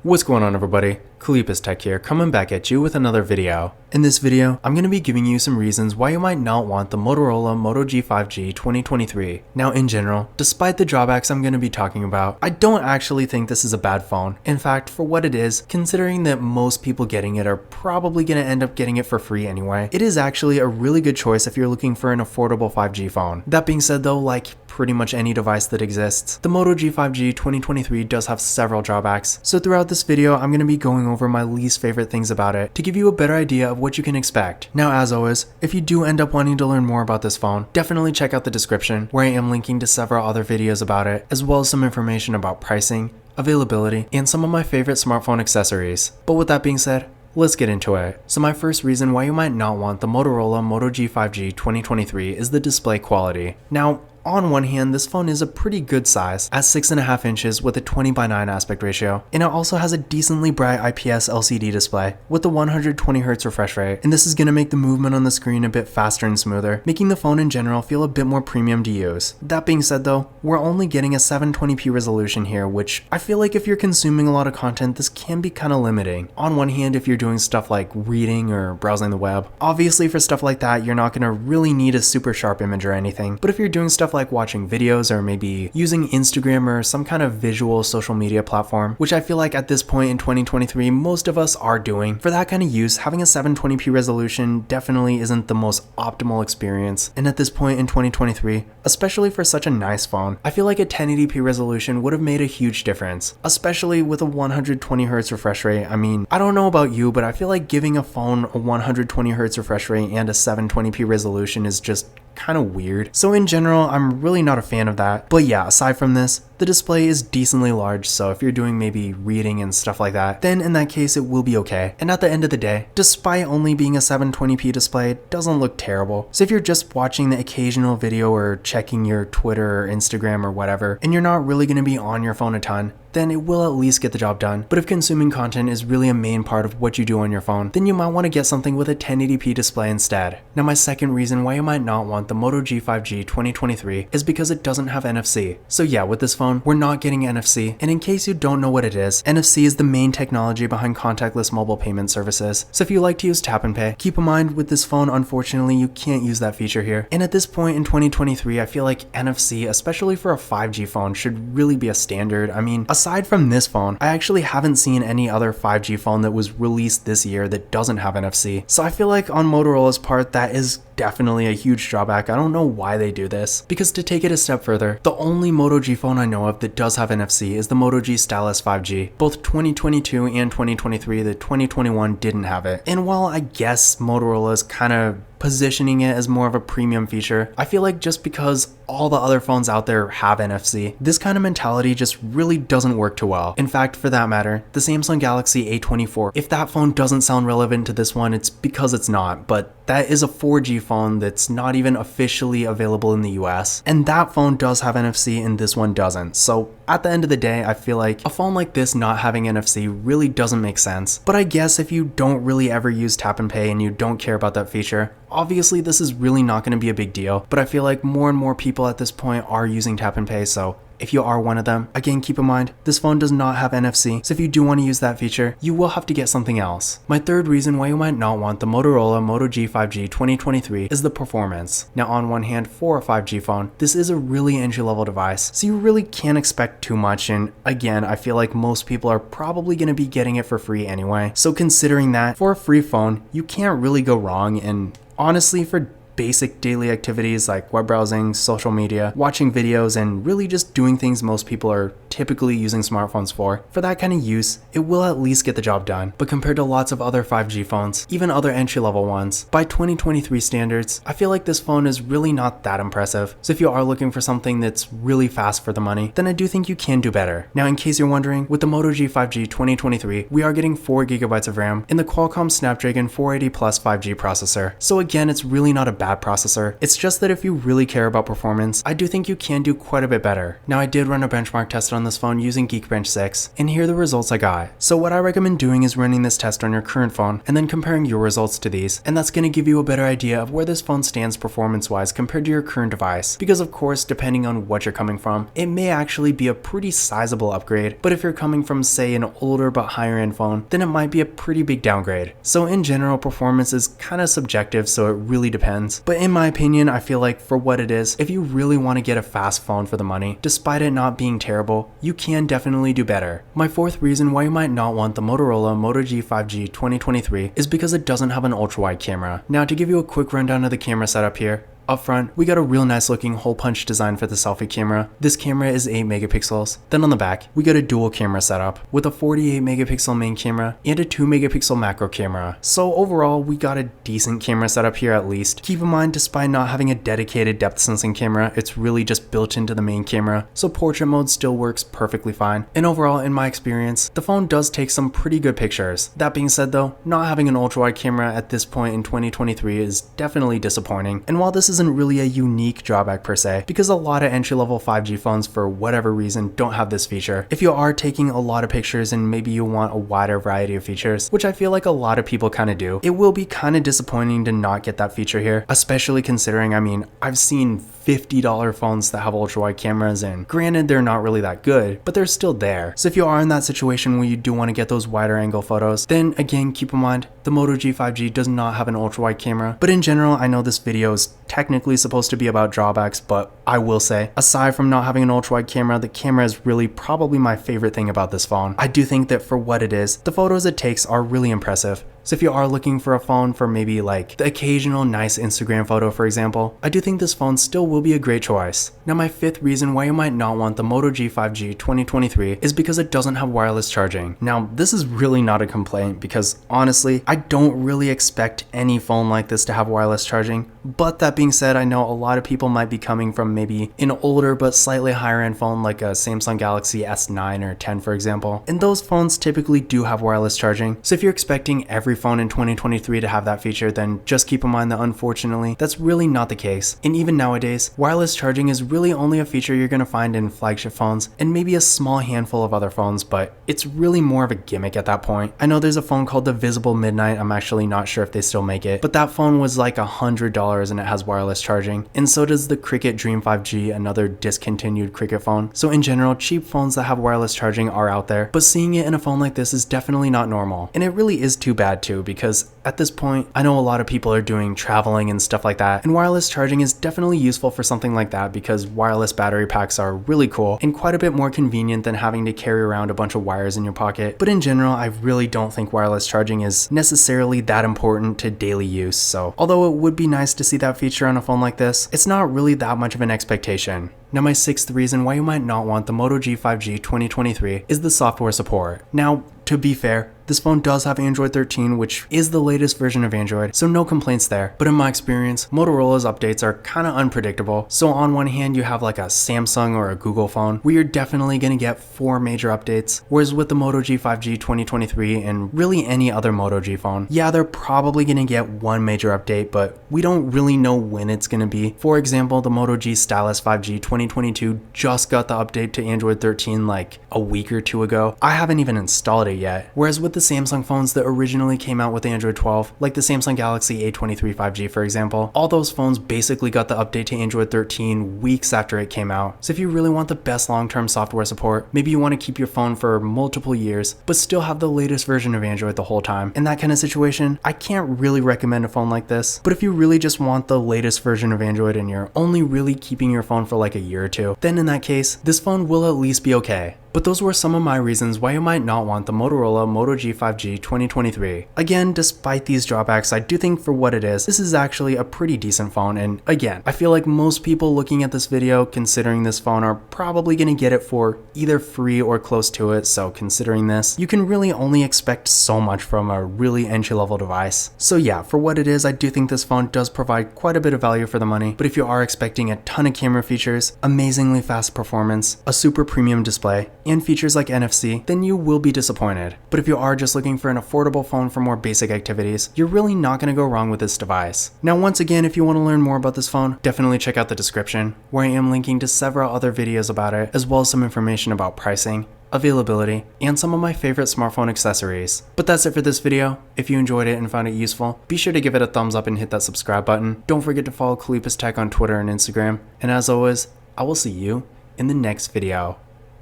What's going on, everybody? Kalipus Tech here, coming back at you with another video. In this video, I'm going to be giving you some reasons why you might not want the Motorola Moto G5G 2023. Now, in general, despite the drawbacks I'm going to be talking about, I don't actually think this is a bad phone. In fact, for what it is, considering that most people getting it are probably going to end up getting it for free anyway, it is actually a really good choice if you're looking for an affordable 5G phone. That being said though, like pretty much any device that exists, the Moto G5G 2023 does have several drawbacks. So throughout this video, I'm going to be going over my least favorite things about it to give you a better idea of what you can expect. Now, as always, if you do end up wanting to learn more about this phone, definitely check out the description where I am linking to several other videos about it, as well as some information about pricing, availability, and some of my favorite smartphone accessories. But with that being said, let's get into it. So my first reason why you might not want the Motorola Moto G5G 2023 is the display quality. Now, on one hand, this phone is a pretty good size at 6.5 inches with a 20:9 aspect ratio, and it also has a decently bright IPS LCD display with a 120Hz refresh rate, and this is going to make the movement on the screen a bit faster and smoother, making the phone in general feel a bit more premium to use. That being said though, we're only getting a 720p resolution here, which I feel like if you're consuming a lot of content, this can be kind of limiting. On one hand, if you're doing stuff like reading or browsing the web, obviously for stuff like that, you're not going to really need a super sharp image or anything, but if you're doing stuff like watching videos or maybe using Instagram or some kind of visual social media platform, which I feel like at this point in 2023 most of us are doing, for that kind of use, having a 720p resolution definitely isn't the most optimal experience. And at this point in 2023, especially for such a nice phone, I feel like a 1080p resolution would have made a huge difference, especially with a 120Hz refresh rate. I mean, I don't know about you, but I feel like giving a phone a 120Hz refresh rate and a 720p resolution is just kind of weird. So in general, I'm really not a fan of that. But yeah, aside from this, the display is decently large, so if you're doing maybe reading and stuff like that, then in that case it will be okay. And at the end of the day, despite only being a 720p display, it doesn't look terrible. So if you're just watching the occasional video or checking your Twitter or Instagram or whatever, and you're not really going to be on your phone a ton, then it will at least get the job done. But if consuming content is really a main part of what you do on your phone, then you might want to get something with a 1080p display instead. Now, my second reason why you might not want the Moto G5G 2023 is because it doesn't have NFC. So yeah, with this phone, we're not getting NFC, and in case you don't know what it is, NFC is the main technology behind contactless mobile payment services. So if you like to use tap and pay, keep in mind with this phone, unfortunately, you can't use that feature here. And at this point in 2023, I feel like NFC, especially for a 5G phone, should really be a standard. I mean, aside from this phone, I actually haven't seen any other 5G phone that was released this year that doesn't have NFC. So I feel like on Motorola's part, that is definitely a huge drawback. I don't know why they do this, because to take it a step further, the only Moto G phone I know of that does have NFC is the Moto G Stylus 5G. Both 2022 and 2023, the 2021 didn't have it. And while I guess Motorola is kind of positioning it as more of a premium feature, I feel like just because all the other phones out there have NFC, this kind of mentality just really doesn't work too well. In fact, for that matter, the Samsung Galaxy A24, if that phone doesn't sound relevant to this one, it's because it's not, but that is a 4G phone that's not even officially available in the US, and that phone does have NFC and this one doesn't. So at the end of the day, I feel like a phone like this not having NFC really doesn't make sense. But I guess if you don't really ever use tap and pay and you don't care about that feature, obviously this is really not going to be a big deal. But I feel like more and more people at this point are using tap and pay, so if you are one of them, again, keep in mind, this phone does not have NFC, so if you do want to use that feature, you will have to get something else. My third reason why you might not want the Motorola Moto G5G 2023 is the performance. Now, on one hand, for a 5G phone, this is a really entry-level device, so you really can't expect too much, and again, I feel like most people are probably going to be getting it for free anyway. So considering that, for a free phone, you can't really go wrong, and honestly, for basic daily activities like web browsing, social media, watching videos, and really just doing things most people are typically using smartphones for that kind of use, it will at least get the job done. But compared to lots of other 5G phones, even other entry-level ones, by 2023 standards, I feel like this phone is really not that impressive. So if you are looking for something that's really fast for the money, then I do think you can do better. Now, in case you're wondering, with the Moto G5G 2023, we are getting 4GB of RAM in the Qualcomm Snapdragon 480 Plus 5G processor. So again, it's really not a bad processor. It's just that if you really care about performance, I do think you can do quite a bit better. Now, I did run a benchmark test on on this phone using Geekbench 6, and here are the results I got. So what I recommend doing is running this test on your current phone and then comparing your results to these, and that's going to give you a better idea of where this phone stands performance-wise compared to your current device. Because of course, depending on what you're coming from, it may actually be a pretty sizable upgrade, but if you're coming from say an older but higher end phone, then it might be a pretty big downgrade. So in general, performance is kind of subjective, so it really depends. But in my opinion, I feel like for what it is, if you really want to get a fast phone for the money, despite it not being terrible, you can definitely do better. My fourth reason why you might not want the Motorola Moto G5G 2023 is because it doesn't have an ultra-wide camera. Now to give you a quick rundown of the camera setup here, up front, we got a real nice looking hole punch design for the selfie camera. This camera is 8 megapixels. Then on the back, we got a dual camera setup with a 48 megapixel main camera and a 2 megapixel macro camera. So overall, we got a decent camera setup here at least. Keep in mind, despite not having a dedicated depth sensing camera, it's really just built into the main camera, so portrait mode still works perfectly fine. And overall, in my experience, the phone does take some pretty good pictures. That being said though, not having an ultra wide camera at this point in 2023 is definitely disappointing. And while this isn't really a unique drawback per se, because a lot of entry-level 5G phones for whatever reason don't have this feature. If you are taking a lot of pictures and maybe you want a wider variety of features, which I feel like a lot of people kind of do, it will be kind of disappointing to not get that feature here, especially considering, I mean, I've seen $50 phones that have ultra-wide cameras, and granted they're not really that good, but they're still there. So if you are in that situation where you do want to get those wider angle photos, then again, keep in mind, the Moto G5G does not have an ultra-wide camera. But in general, I know this video is technically supposed to be about drawbacks, but I will say, aside from not having an ultra-wide camera, the camera is really probably my favorite thing about this phone. I do think that for what it is, the photos it takes are really impressive. So if you are looking for a phone for maybe like the occasional nice Instagram photo, for example, I do think this phone still will be a great choice. Now my fifth reason why you might not want the Moto G5G 2023 is because it doesn't have wireless charging. Now this is really not a complaint because honestly, I don't really expect any phone like this to have wireless charging. But that being said, I know a lot of people might be coming from maybe an older but slightly higher end phone like a Samsung Galaxy S9 or 10 for example. And those phones typically do have wireless charging. So if you're expecting every phone in 2023 to have that feature, then just keep in mind that unfortunately, that's really not the case. And even nowadays, wireless charging is really only a feature you're going to find in flagship phones and maybe a small handful of other phones, but it's really more of a gimmick at that point. I know there's a phone called the Visible Midnight, I'm actually not sure if they still make it, but that phone was like $100 and it has wireless charging. And so does the Cricket Dream 5G, another discontinued Cricket phone. So in general, cheap phones that have wireless charging are out there, but seeing it in a phone like this is definitely not normal. And it really is too bad too, because at this point, I know a lot of people are doing traveling and stuff like that, and wireless charging is definitely useful for something like that because wireless battery packs are really cool and quite a bit more convenient than having to carry around a bunch of wires in your pocket. But in general, I really don't think wireless charging is necessarily that important to daily use. So although it would be nice to see that feature on a phone like this, it's not really that much of an expectation. Now my sixth reason why you might not want the Moto G5G 2023 is the software support. Now, to be fair, this phone does have Android 13, which is the latest version of Android, so no complaints there. But in my experience, Motorola's updates are kind of unpredictable. So on one hand, you have like a Samsung or a Google phone where you're definitely going to get 4 major updates, whereas with the Moto G5G 2023 and really any other Moto G phone, yeah, they're probably going to get 1 major update, but we don't really know when it's going to be. For example, the Moto G Stylus 5G 2022 just got the update to Android 13 like a week or 2 ago. I haven't even installed it yet. Whereas with the Samsung phones that originally came out with Android 12, like the Samsung Galaxy A23 5G for example, all those phones basically got the update to Android 13 weeks after it came out. So if you really want the best long-term software support, maybe you want to keep your phone for multiple years, but still have the latest version of Android the whole time. In that kind of situation, I can't really recommend a phone like this. But if you really just want the latest version of Android and you're only really keeping your phone for like a year or 2, then in that case, this phone will at least be okay. But those were some of my reasons why you might not want the Motorola Moto G5G 2023. Again, despite these drawbacks, I do think for what it is, this is actually a pretty decent phone, and again, I feel like most people looking at this video considering this phone are probably going to get it for either free or close to it, so considering this, you can really only expect so much from a really entry-level device. So yeah, for what it is, I do think this phone does provide quite a bit of value for the money, but if you are expecting a ton of camera features, amazingly fast performance, a super premium display, and features like NFC, then you will be disappointed. But if you are just looking for an affordable phone for more basic activities, you're really not going to go wrong with this device. Now once again, if you want to learn more about this phone, definitely check out the description, where I am linking to several other videos about it, as well as some information about pricing, availability, and some of my favorite smartphone accessories. But that's it for this video. If you enjoyed it and found it useful, be sure to give it a thumbs up and hit that subscribe button. Don't forget to follow Kalipus Tech on Twitter and Instagram. And as always, I will see you in the next video.